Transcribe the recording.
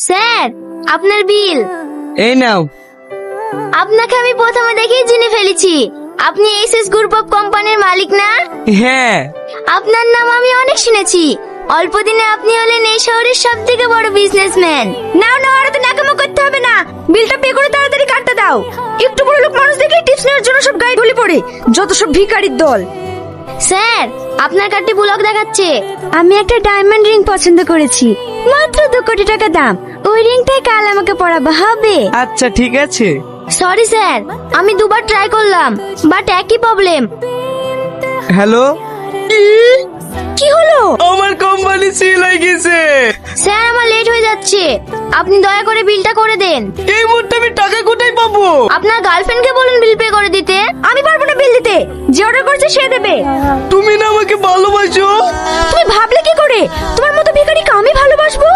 Sir, আপনার বিল। এই নাও। আপনাকে আমি প্রথমে দেখেই চিনে ফেলেছি। আপনি এসএস গ্রুপ অফ কোম্পানির মালিক না? হ্যাঁ। আপনার নাম আমি অনেক শুনেছি। অল্প দিনে আপনি হলেন এই শহরের সব থেকে বড় বিজনেসম্যান। নাও নাও, আর তো নাকামো করতে হবে না। বিলটা পে করে তাড়াতাড়ি কাটতে দাও। একটু বড় লোক মানুষ দেখলে টিপস নেওয়ার জন্য সব গায়ে ঢলে পড়ে, যত সব ভিখারির দল। স্যার, আপনার কার্ডে ব্লক দেখাচ্ছে। আমি একটা ডায়মন্ড রিং পছন্দ করেছি, মাত্র 2 কোটি টাকা দাম। ওই রিংটাই কাল আমাকে পরাবা হবে। আচ্ছা ঠিক আছে। সরি স্যার, আমি দুবার ট্রাই করলাম, বাট একই প্রবলেম। হ্যালো। কি হলো? আমার কোম্পানি সিল হয়ে গেছে। স্যার, আমার লেট হয়ে যাচ্ছে, আপনি দয়া করে বিলটা করে দেন। এই মুহূর্তে আমি টাকা কোথায় পাবো? আপনার গার্লফ্রেন্ডকে বলুন বিল পে করে দিতে। আমি পারবো না বিল দিতে, যে অর্ডার করছে সে দেবে। তুমি না আমাকে ভালোবাসো? তুমি ভাবলে কি করে তোমার মতো ভিখারিকে আমি ভালোবাসবো?